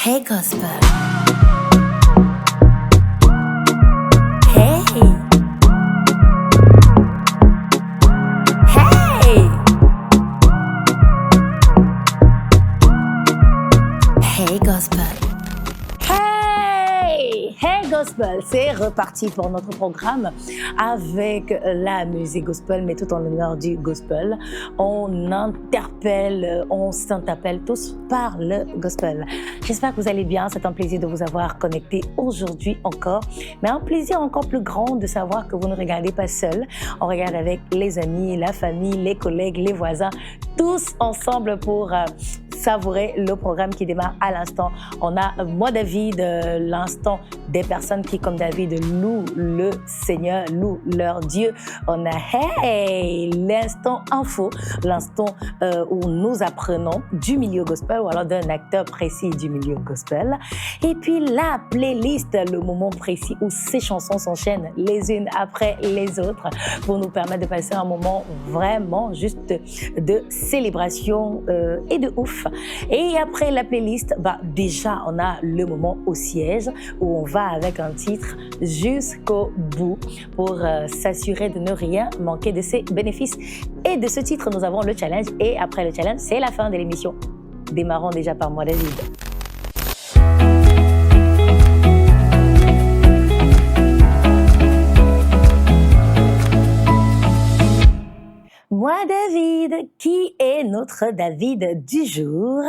Hey Gospel. Hey. Hey. Hey Gospel. Hey. Hey Gospel. C'est reparti pour notre programme avec la musique gospel, mais tout en l'honneur du gospel. On interpelle, on s'interpelle tous par le gospel. J'espère que vous allez bien. C'est un plaisir de vous avoir connecté aujourd'hui encore, mais un plaisir encore plus grand de savoir que vous ne regardez pas seul. On regarde avec les amis, la famille, les collègues, les voisins, tous ensemble pour savourer le programme qui démarre à l'instant. On a moi David, l'instant des personnes qui, comme David, louent le Seigneur, louent leur Dieu. On a Hey, l'instant info, l'instant où nous apprenons du milieu gospel ou alors d'un acteur précis du milieu gospel. Et puis la playlist, le moment précis où ces chansons s'enchaînent les unes après les autres pour nous permettre de passer un moment vraiment juste de célébration et de ouf. Et après la playlist, déjà on a le moment au siège où on va avec un titre jusqu'au bout pour s'assurer de ne rien manquer de ses bénéfices. Et de ce titre, nous avons le challenge. Et après le challenge, c'est la fin de l'émission. Démarrons déjà par moi, David. Moi, David, qui est notre David du jour?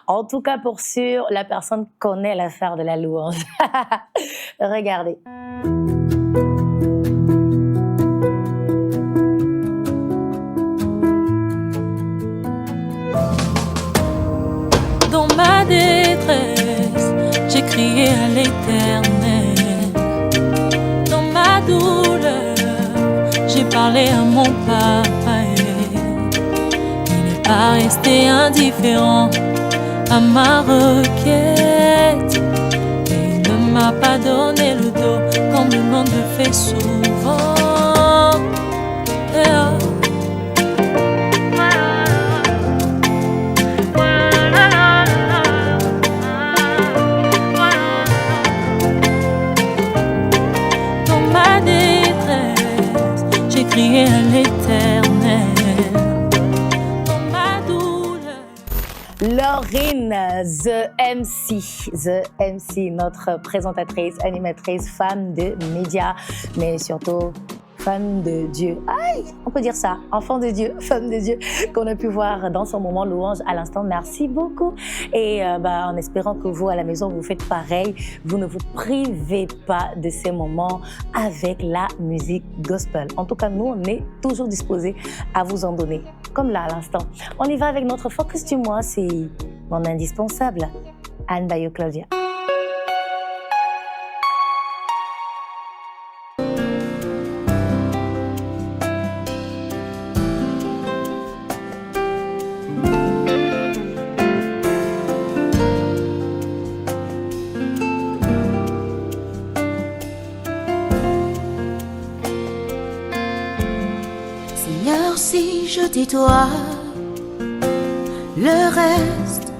En tout cas, pour sûr, la personne connaît l'affaire de la louange. Regardez. Dans ma détresse, j'ai crié à l'Éternel. Dans ma douleur, j'ai parlé à mon papa. Il n'est pas resté indifférent à ma requête. Et il ne m'a pas donné le dos comme le monde le fait souvent. Crier à l'Éternel dans ma douleur. Laurine, The MC, notre présentatrice, animatrice, femme de médias, mais surtout femme de Dieu. Aïe, on peut dire ça, enfant de Dieu, femme de Dieu, qu'on a pu voir dans son moment louange à l'instant. Merci beaucoup. Et en espérant que vous, à la maison, vous faites pareil, vous ne vous privez pas de ces moments avec la musique gospel. En tout cas, nous, on est toujours disposés à vous en donner, comme là, à l'instant. On y va avec notre focus du mois, c'est mon indispensable, Anne Bayo Claudia. Si je tais-toi, le reste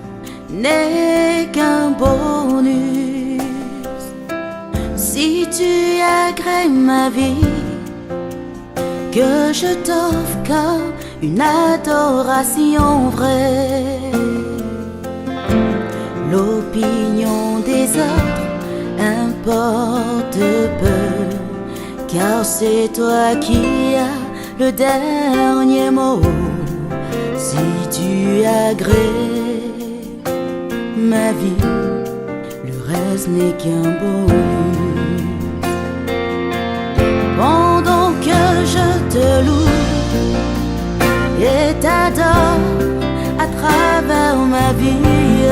n'est qu'un bonus. Si tu agrées ma vie, que je t'offre comme une adoration vraie. L'opinion des autres importe peu, car c'est toi qui as le dernier mot. Si tu agrées ma vie, le reste n'est qu'un bonus. Pendant que je te loue et t'adore à travers ma vie,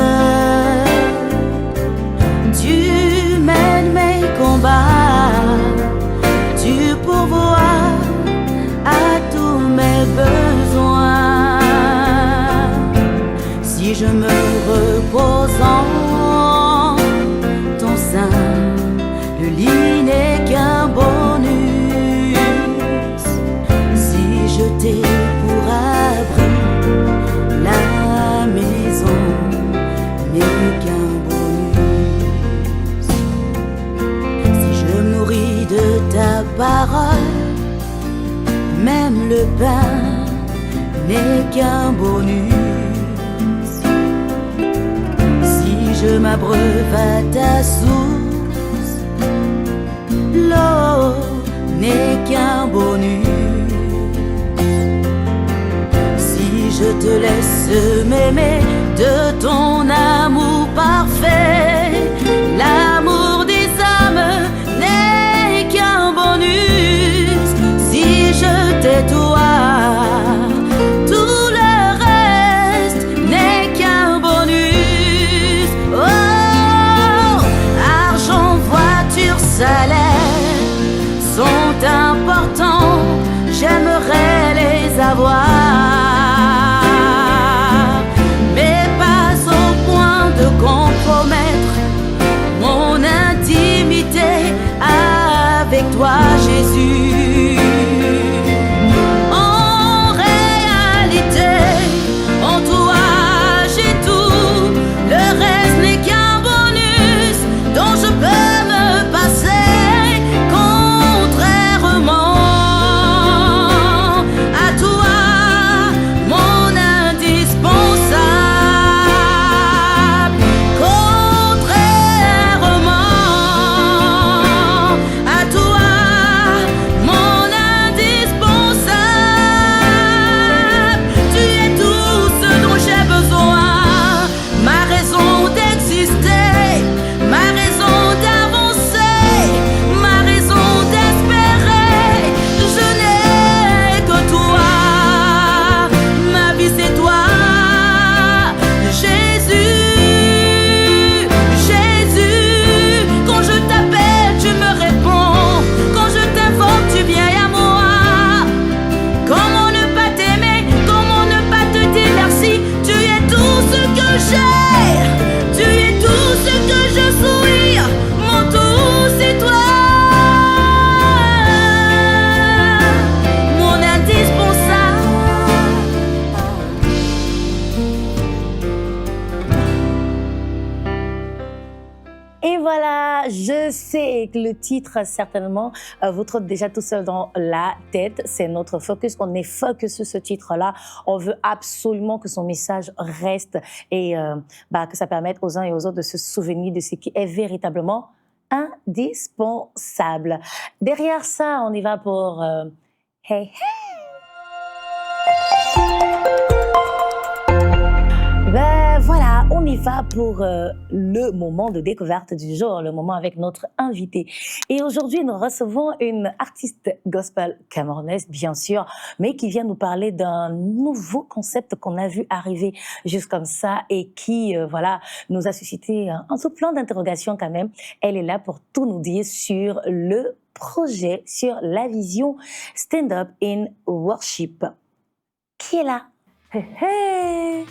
tu mènes mes combats, tu pourvois à tous mes besoins. Si je me repose en ton sein, le lit n'est qu'un bonus. Si je t'ai pour abri, la maison je m'abreuve à ta source, l'eau n'est qu'un bonus. Si je te laisse m'aimer de ton amour parfait, l'amour des âmes n'est qu'un bonus. Si je t'ai toi, tout le reste n'est qu'un bonus. Oh, argent, voiture, salaire sont importants, j'aimerais les avoir, mais pas au point de compromettre mon intimité avec toi, Jésus. En réalité, en toi j'ai tout, le reste n'est qu'un bonus dont je peux me passer, contrairement à toi, mon indispensable. Contrairement à toi, mon indispensable. Tu es tout ce dont j'ai besoin, ma raison d'exister, ma raison d'avancer, ma raison d'espérer. Je n'ai que toi, ma vie c'est toi, Jésus, Jésus. Quand je t'appelle, tu me réponds, quand je t'invoque, tu viens à moi. Comment ne pas t'aimer, comment ne pas te dire merci? Tu es tout ce que j'ai, tu es tout ce que je suis, mon tout c'est toi, mon indispensable. Et voilà, je sais que le titre, certainement, vous trotte déjà tout seul dans la tête. C'est notre focus. On est focus sur ce titre-là. On veut absolument que son message reste et que ça permette aux uns et aux autres de se souvenir de ce qui est véritablement indispensable. Derrière ça, on y va pour Hey Hey. Ben voilà, on y va pour le moment de découverte du jour, le moment avec notre invité. Et aujourd'hui, nous recevons une artiste gospel camerounaise, bien sûr, mais qui vient nous parler d'un nouveau concept qu'on a vu arriver juste comme ça et qui, nous a suscité un tout plein d'interrogations quand même. Elle est là pour tout nous dire sur le projet, sur la vision Stand Up in Worship. Qui est là? Hey, hey.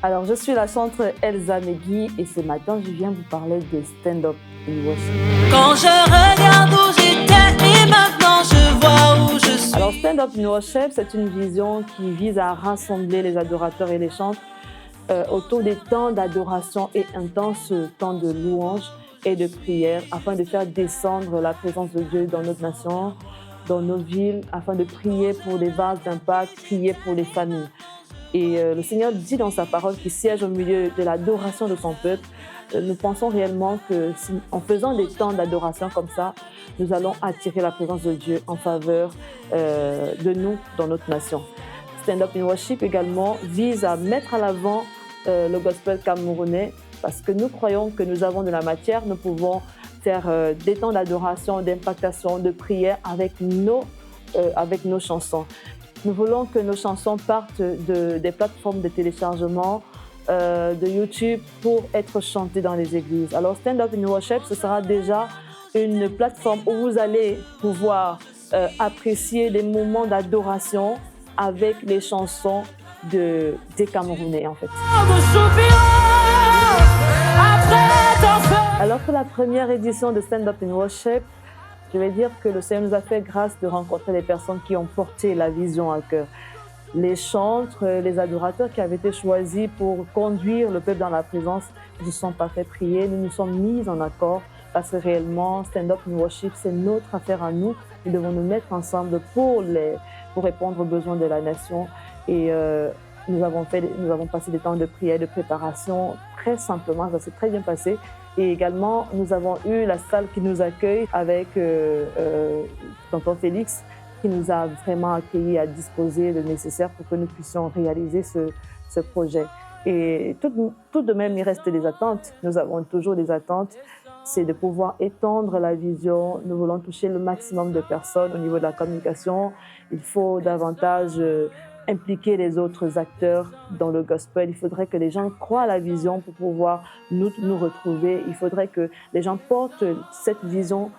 Alors, je suis la chanteuse Elsa Megui et ce matin, je viens vous parler de Stand Up in Worship. Quand je regarde où j'étais et maintenant je vois où je suis. Alors, Stand Up in Worship, c'est une vision qui vise à rassembler les adorateurs et les chantres autour des temps d'adoration et intenses temps de louange et de prière afin de faire descendre la présence de Dieu dans notre nation, dans nos villes, afin de prier pour les vases d'impact, prier pour les familles. Et le Seigneur dit dans sa parole qu'il siège au milieu de l'adoration de son peuple. Nous pensons réellement que en faisant des temps d'adoration comme ça, nous allons attirer la présence de Dieu en faveur de nous dans notre nation. Stand Up in Worship également vise à mettre à l'avant le gospel camerounais parce que nous croyons que nous avons de la matière, nous pouvons faire des temps d'adoration, d'impactation, de prière avec nos chansons. Nous voulons que nos chansons partent des plateformes de téléchargement, de YouTube pour être chantées dans les églises. Alors Stand Up in Worship, ce sera déjà une plateforme où vous allez pouvoir apprécier des moments d'adoration avec les chansons des Camerounais en fait. Alors pour la première édition de Stand Up in Worship, je vais dire que le Seigneur nous a fait grâce de rencontrer des personnes qui ont porté la vision à cœur. Les chantres, les adorateurs qui avaient été choisis pour conduire le peuple dans la présence ne se sont pas fait prier. Nous nous sommes mis en accord parce que réellement, Stand Up in Worship, c'est notre affaire à nous. Nous devons nous mettre ensemble pour répondre aux besoins de la nation. Et nous avons passé des temps de prière, de préparation très simplement, ça s'est très bien passé. Et également, nous avons eu la salle qui nous accueille avec tonton Félix, qui nous a vraiment accueillis à disposer le nécessaire pour que nous puissions réaliser ce projet. Et tout de même, il reste des attentes. Nous avons toujours des attentes. C'est de pouvoir étendre la vision. Nous voulons toucher le maximum de personnes au niveau de la communication. Il faut davantage impliquer les autres acteurs dans le gospel. Il faudrait que les gens croient à la vision pour pouvoir nous retrouver. Il faudrait que les gens portent cette vision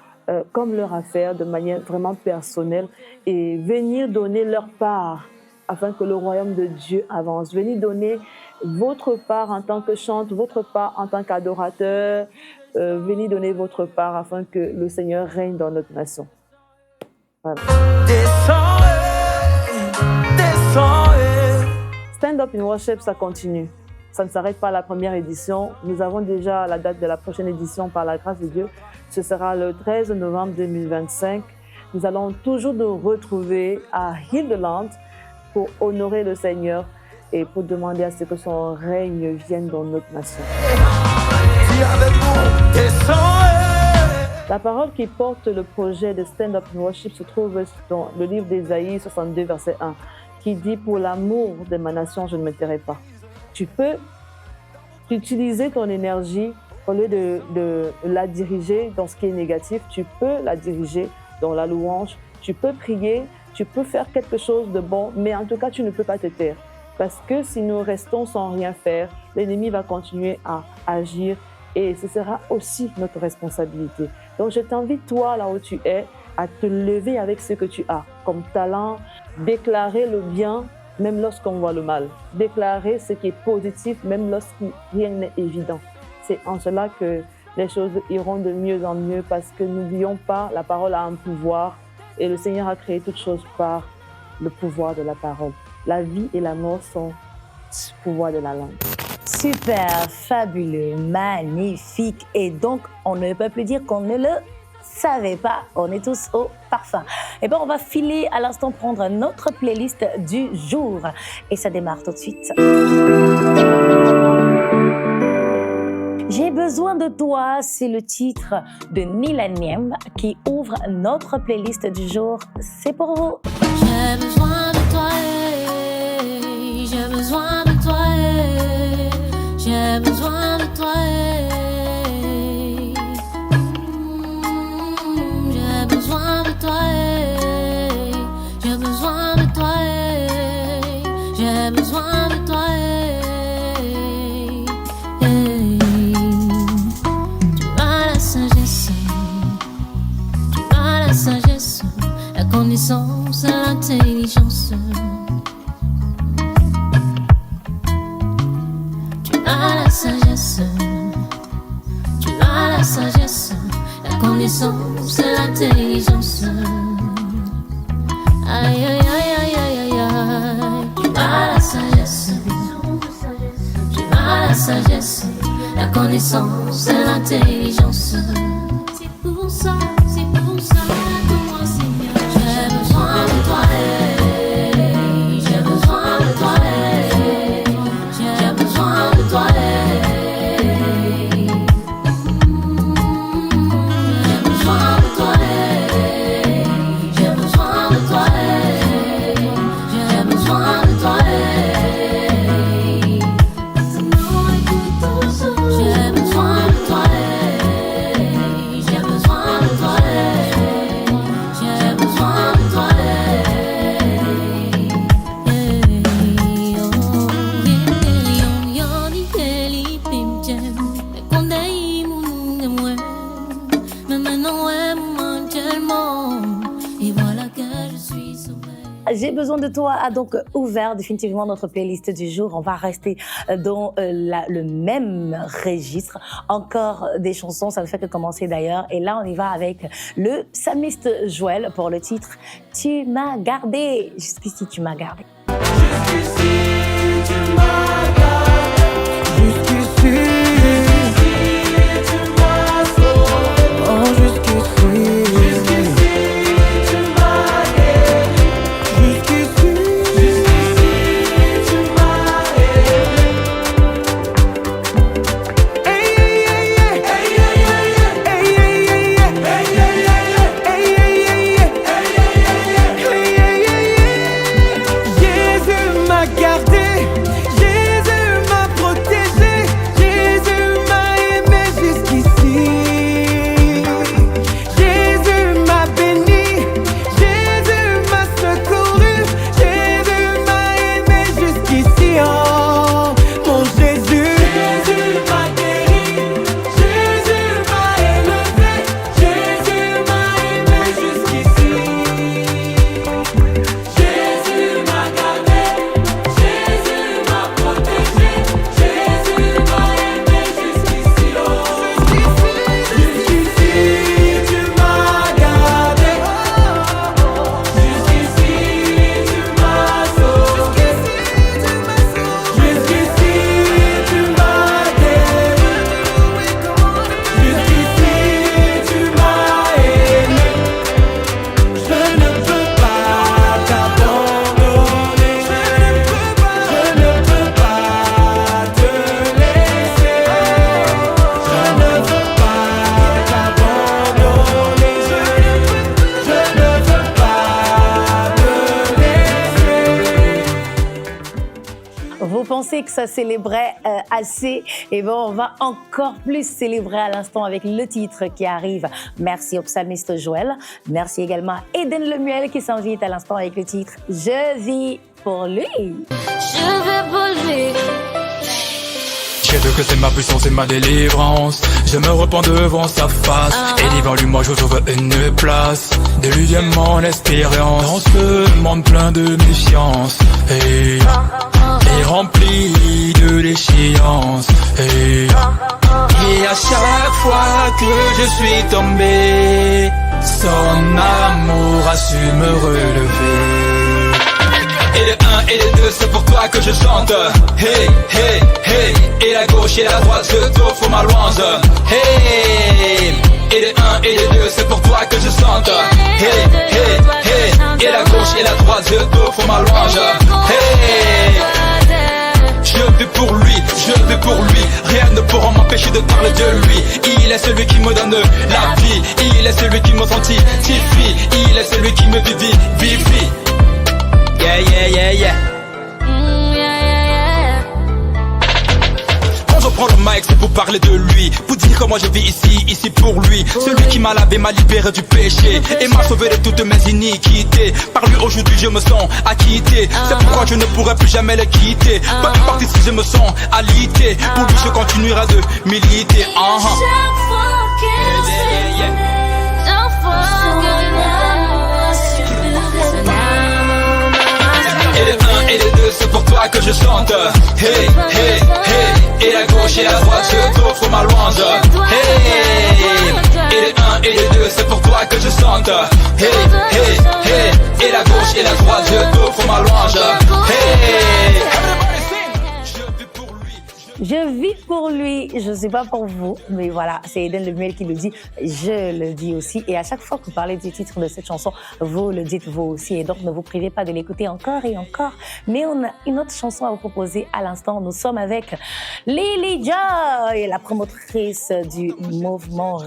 comme leur affaire, de manière vraiment personnelle, et venir donner leur part afin que le royaume de Dieu avance. Venez donner votre part en tant que chante, votre part en tant qu'adorateur. Venez donner votre part afin que le Seigneur règne dans notre nation. Voilà. Stand Up in Worship, ça continue. Ça ne s'arrête pas à la première édition. Nous avons déjà la date de la prochaine édition par la grâce de Dieu. Ce sera le 13 novembre 2025. Nous allons toujours nous retrouver à Hildeland pour honorer le Seigneur et pour demander à ce que son règne vienne dans notre nation. La parole qui porte le projet de Stand Up in Worship se trouve dans le livre d'Ésaïe 62, verset 1, qui dit « Pour l'amour de ma nation, je ne me tairai pas ». Tu peux utiliser ton énergie au lieu de la diriger dans ce qui est négatif. Tu peux la diriger dans la louange. Tu peux prier, tu peux faire quelque chose de bon, mais en tout cas, tu ne peux pas te taire. Parce que si nous restons sans rien faire, l'ennemi va continuer à agir et ce sera aussi notre responsabilité. Donc, je t'invite, toi, là où tu es, à te lever avec ce que tu as comme talent, déclarer le bien, même lorsqu'on voit le mal. Déclarer ce qui est positif, même lorsque rien n'est évident. C'est en cela que les choses iront de mieux en mieux parce que n'oublions pas, la parole a un pouvoir et le Seigneur a créé toutes choses par le pouvoir de la parole. La vie et la mort sont le pouvoir de la langue. Super, fabuleux, magnifique. Et donc, on ne peut plus dire qu'on ne le savait pas. On est tous au parfum. Et bien, on va filer à l'instant prendre notre playlist du jour. Et ça démarre tout de suite. J'ai besoin de toi, c'est le titre de Nilanium qui ouvre notre playlist du jour. C'est pour vous. J'ai besoin de toi, j'ai besoin de toi, j'ai besoin de toi, j'ai besoin de toi, j'ai besoin de toi, j'ai besoin de toi. Sagesse, la connaissance, l'intelligence. Tu as la sagesse, tu as la sagesse, la connaissance, l'intelligence. Aïe aïe aïe aïe aïe aïe. Tu as la sagesse, tu as la sagesse, la connaissance, l'intelligence. C'est pour ça. J'ai besoin de toi, j'ai besoin de toi, j'ai besoin de toi, j'ai besoin de toi, j'ai besoin de toi, j'ai besoin de toi. J'ai besoin de toi. J'ai besoin de toi a donc ouvert définitivement notre playlist du jour. On va rester dans le même registre. Encore des chansons, ça ne fait que commencer d'ailleurs. Et là, on y va avec le psalmiste Joël pour le titre « Tu m'as gardé ». Jusqu'ici, tu m'as gardé. Jusqu'ici, tu m'as gardé. Jusqu'ici, tu m'as sauvé. Oh, jusqu'ici. pensé que ça célébrait assez, et bon, on va encore plus célébrer à l'instant avec le titre qui arrive. Merci au psalmiste Joël. Merci également à Eden Lemuel qui s'invite à l'instant avec le titre Je vis pour lui. Je vais pour lui. Je veux que c'est ma puissance et ma délivrance. Je me repens devant sa face. Et devant lui, moi, je trouve une place. De lui vient mon expérience. Dans ce monde plein de méfiance. Et rempli de déchéance. Et à chaque fois que je suis tombé, son amour a su me relever. Et le 1 et le 2 c'est pour toi que je chante. Hey, hey, hey. Et la gauche et la droite je t'offre ma louange. Hey. Et le 1 et le 2 c'est pour toi que je chante. Hey, hey, hey. Et la gauche et la droite je t'offre ma louange. Hey. Je vis pour lui, je vis pour lui. Rien ne pourra m'empêcher de parler de lui. Il est celui qui me donne la vie. Il est celui qui me sanctifie. Il est celui qui me vivifie. Yeah, yeah, yeah, yeah. Quand je prends le mic, c'est pour parler de lui. Pour dire que moi je vis ici pour lui. Celui qui m'a lavé, m'a libéré du péché et m'a sauvé de toutes mes iniquités. Par lui aujourd'hui je me sens acquitté. C'est pourquoi je ne pourrai plus jamais le quitter. Peu importe si je me sens alité. Pour lui je continuerai de militer. Chaque fois qu'il chaque fois Et le 1 et le 2 c'est pour toi que je chante. Hey, hey, hey. Et la gauche et la droite je t'offre ma louange. Hey. Et le 1 et le 2 c'est pour toi que je chante. Hey, hey, hey. Et la gauche et la droite je t'offre ma louange. Hey. Je vis pour lui, je ne sais pas pour vous, mais voilà, c'est Eden Lemuel qui le dit, je le dis aussi. Et à chaque fois que vous parlez du titre de cette chanson, vous le dites vous aussi. Et donc, ne vous privez pas de l'écouter encore et encore. Mais on a une autre chanson à vous proposer à l'instant. Nous sommes avec Lily Joy, la promotrice du mouvement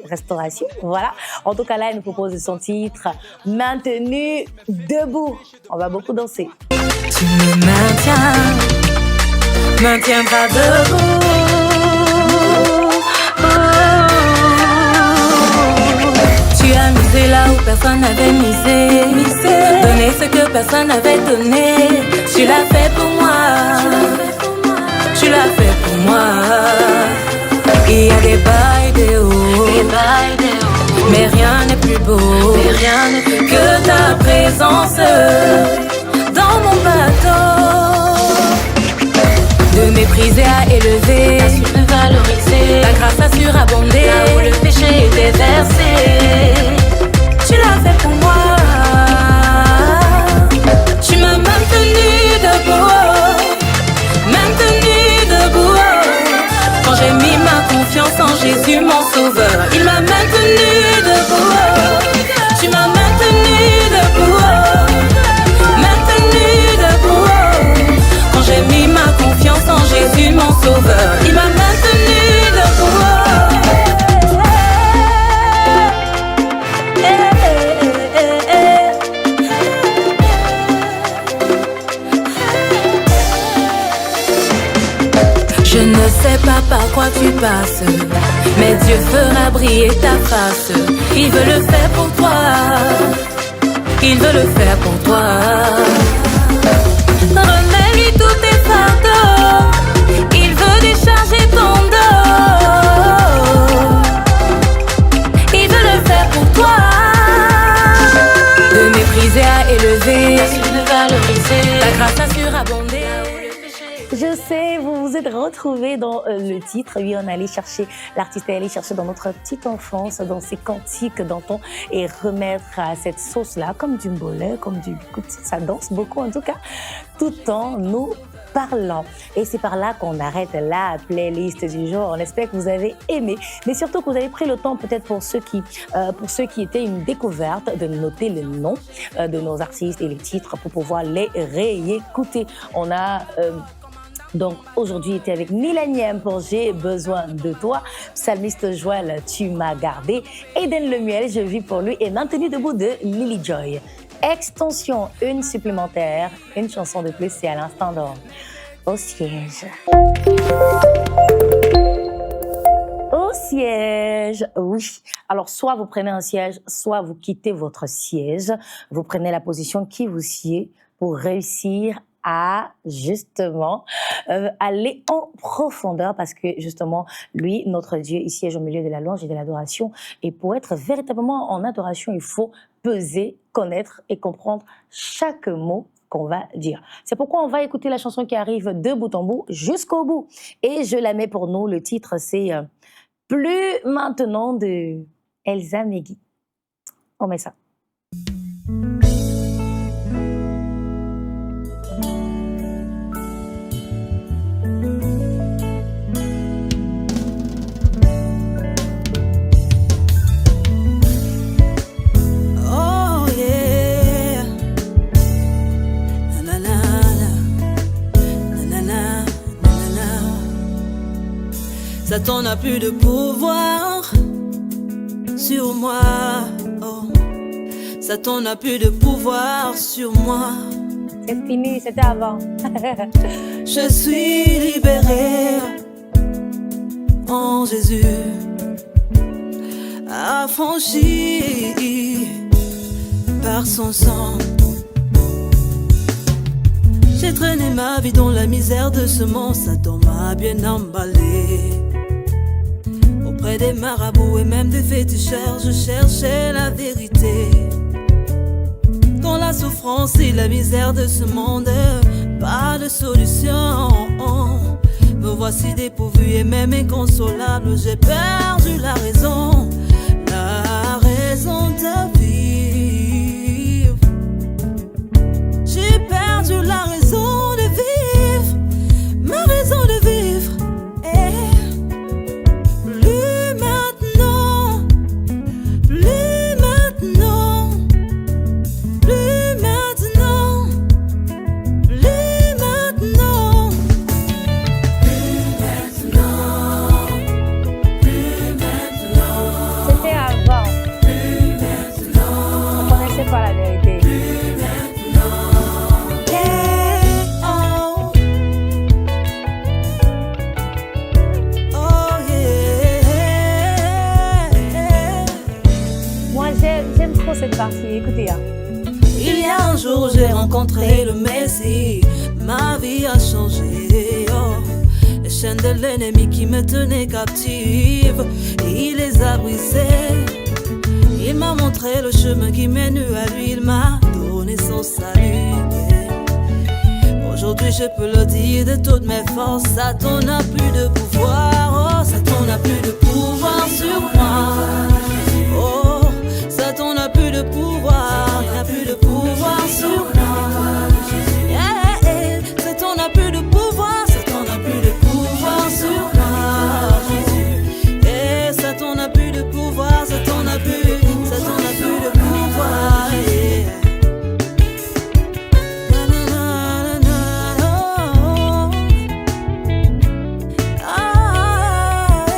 Restauration, voilà. En tout cas, là, elle nous propose son titre Maintenu debout. On va beaucoup danser. Tu me maintiendras debout. Tu as misé là où personne n'avait misé. Donné ce que personne n'avait donné. Tu l'as fait pour moi. Tu l'as fait pour moi. Il y a des bas et des hauts, mais rien n'est plus beau que ta présence dans mon bateau. De mépriser à élever, t'as su me valoriser. Ta grâce a surabondé, là où le péché était versé. Tu l'as fait pour moi. Tu m'as maintenu debout, maintenu debout. Quand j'ai mis ma confiance en Jésus, mon sauveur, il m'a maintenu debout. Tu m'as maintenu debout, maintenu debout. Quand j'ai mis ma confiance en Jésus, mon sauveur, il m'a maintenu debout. Je ne sais pas par quoi tu passes, mais Dieu fera briller ta face. Il veut le faire pour toi, il veut le faire pour toi. Remets-lui tous tes fardeaux, il veut décharger ton dos. Il veut le faire pour toi. De mépriser à élever, de valoriser, la grâce a surabondé. Je sais, vous vous êtes retrouvés dans le titre. Oui, on allait chercher, l'artiste est allé chercher dans notre petite enfance, dans ses cantiques d'antan et remettre à cette sauce-là, comme du mbolé, comme du... Écoute, ça danse beaucoup en tout cas, tout en nous parlant. Et c'est par là qu'on arrête la playlist du jour. On espère que vous avez aimé, mais surtout que vous avez pris le temps, peut-être pour ceux qui étaient une découverte, de noter le nom de nos artistes et les titres pour pouvoir les réécouter. On a... Donc aujourd'hui, était avec Millennium pour J'ai besoin de toi. Psalmiste Joël, tu m'as gardé. Eden Lemuel, je vis pour lui. Et Maintenu debout de Lily Joy. Extension, une supplémentaire, une chanson de plus, c'est à l'instant d'or. Au siège. Au siège, oui. Alors, soit vous prenez un siège, soit vous quittez votre siège. Vous prenez la position qui vous sied pour réussir à justement aller en profondeur parce que justement, lui, notre Dieu, il siège au milieu de la louange et de l'adoration. Et pour être véritablement en adoration, il faut peser, connaître et comprendre chaque mot qu'on va dire. C'est pourquoi on va écouter la chanson qui arrive de bout en bout jusqu'au bout. Et je la mets pour nous. Le titre, c'est Plus maintenant de Elsa Megui. On met ça. Satan n'a plus de pouvoir sur moi. Oh. Satan n'a plus de pouvoir sur moi. C'est fini, c'était avant. Je suis libérée en Jésus, affranchie par son sang. J'ai traîné ma vie dans la misère de ce monde. Satan m'a bien emballé. Auprès des marabouts et même des féticheurs, je cherchais la vérité. Dans la souffrance et la misère de ce monde, pas de solution. Me voici dépourvu et même inconsolable. J'ai perdu la raison de vivre. J'ai perdu la raison de vivre, ma raison de vivre. Cette partie, écoutez. Il y a un jour, j'ai rencontré le Messie. Ma vie a changé. Oh. Les chaînes de l'ennemi qui me tenaient captive, il les a brisées. Il m'a montré le chemin qui mène à lui. Il m'a donné son salut. Aujourd'hui, je peux le dire de toutes mes forces. Satan n'a plus de pouvoir. Oh, Satan n'a plus de pouvoir sur moi. Oh, Satan n'a plus de pouvoir, il n'a plus de pouvoir sur moi. Yeah, yeah. Satan n'a plus de pouvoir, Satan n'a plus de pouvoir sur moi. Yeah, Satan n'a plus de pouvoir, Satan n'a plus de pouvoir. Yeah. Na, na, na, na, na, oh. Ah.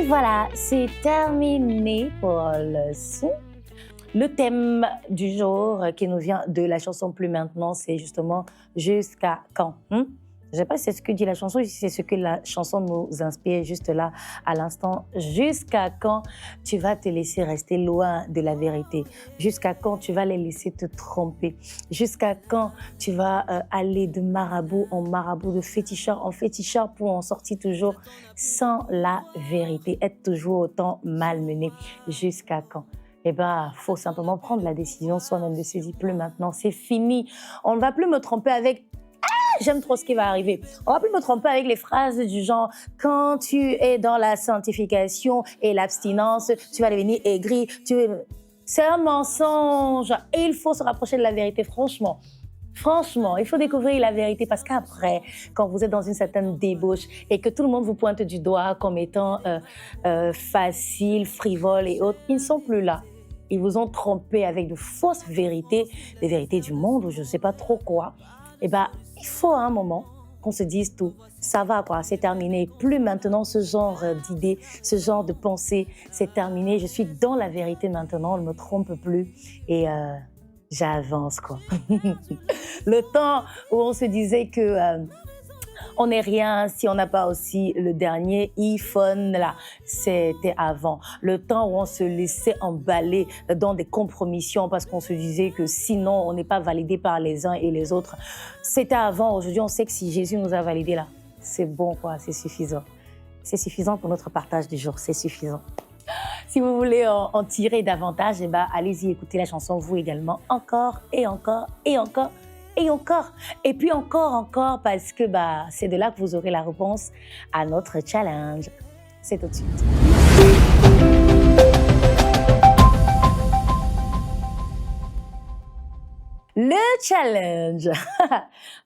voilà, c'est terminé pour le son. Le thème du jour qui nous vient de la chanson Plus Maintenant, c'est justement jusqu'à quand. Je ne sais pas si c'est ce que dit la chanson ou si c'est ce que la chanson nous inspire juste là, à l'instant. Jusqu'à quand tu vas te laisser rester loin de la vérité? Jusqu'à quand tu vas les laisser te tromper? Jusqu'à quand tu vas aller de marabout en marabout, de féticheur en féticheur pour en sortir toujours sans la vérité, être toujours autant malmené? Jusqu'à quand? Eh bien, il faut simplement prendre la décision soi-même de se dire plus maintenant, c'est fini. On ne va plus me tromper avec j'aime trop ce qui va arriver. On va plus me tromper avec les phrases du genre quand tu es dans la sanctification et l'abstinence, tu vas devenir aigri. C'est un mensonge et il faut se rapprocher de la vérité, franchement. Franchement, il faut découvrir la vérité parce qu'après, quand vous êtes dans une certaine débauche et que tout le monde vous pointe du doigt comme étant facile, frivole et autres, ils ne sont plus là. Ils vous ont trompé avec de fausses vérités, des vérités du monde ou je ne sais pas trop quoi. Eh bien, il faut à un moment qu'on se dise tout. Ça va quoi, c'est terminé. Plus maintenant ce genre d'idées, ce genre de pensées, c'est terminé. Je suis dans la vérité maintenant, on ne me trompe plus et j'avance quoi. Le temps où on se disait que on n'est rien si on n'a pas aussi le dernier iPhone là, c'était avant. Le temps où on se laissait emballer dans des compromissions parce qu'on se disait que sinon on n'est pas validé par les uns et les autres, c'était avant. Aujourd'hui, on sait que si Jésus nous a validés là, c'est bon quoi, c'est suffisant. C'est suffisant pour notre partage du jour, c'est suffisant. Si vous voulez en tirer davantage, eh ben, allez-y écouter la chanson vous également, encore et encore et encore. Et encore, et puis encore, parce que c'est de là que vous aurez la réponse à notre challenge. C'est tout de suite. Le challenge.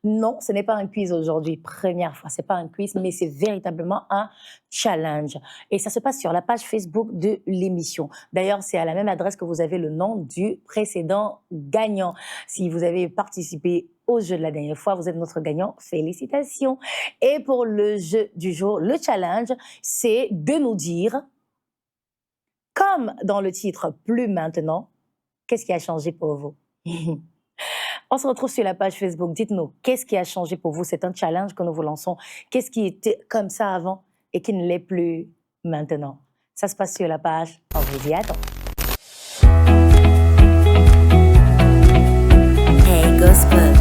Non, ce n'est pas un quiz aujourd'hui. Première fois, c'est pas un quiz, mais c'est véritablement un challenge. Et ça se passe sur la page Facebook de l'émission. D'ailleurs, c'est à la même adresse que vous avez le nom du précédent gagnant. Si vous avez participé au jeu de la dernière fois, vous êtes notre gagnant. Félicitations. Et pour le jeu du jour, le challenge, c'est de nous dire, comme dans le titre Plus Maintenant, qu'est-ce qui a changé pour vous? On se retrouve sur la page Facebook. Dites-nous, qu'est-ce qui a changé pour vous? C'est un challenge que nous vous lançons. Qu'est-ce qui était comme ça avant et qui ne l'est plus maintenant? Ça se passe sur la page. On vous y attend. Hey Gospel.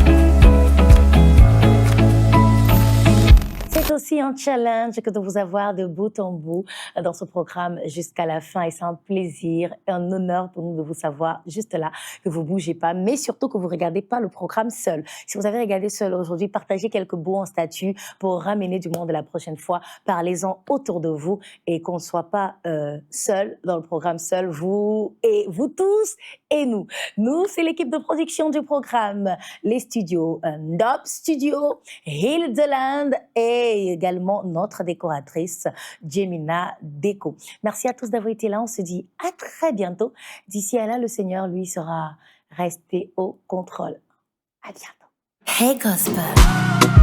C'est aussi un challenge que de vous avoir de bout en bout dans ce programme jusqu'à la fin. Et c'est un plaisir et un honneur pour nous de vous savoir juste là, que vous ne bougez pas, mais surtout que vous ne regardez pas le programme seul. Si vous avez regardé seul aujourd'hui, partagez quelques beaux en statut pour ramener du monde la prochaine fois. Parlez-en autour de vous et qu'on ne soit pas seul dans le programme seul, vous et vous tous et nous. Nous, c'est l'équipe de production du programme, les studios Ndop Studio, Hildeland et également notre décoratrice Jemina Deco. Merci à tous d'avoir été là. On se dit à très bientôt. D'ici à là, le Seigneur, lui, sera resté au contrôle. À bientôt. Hey Gospel.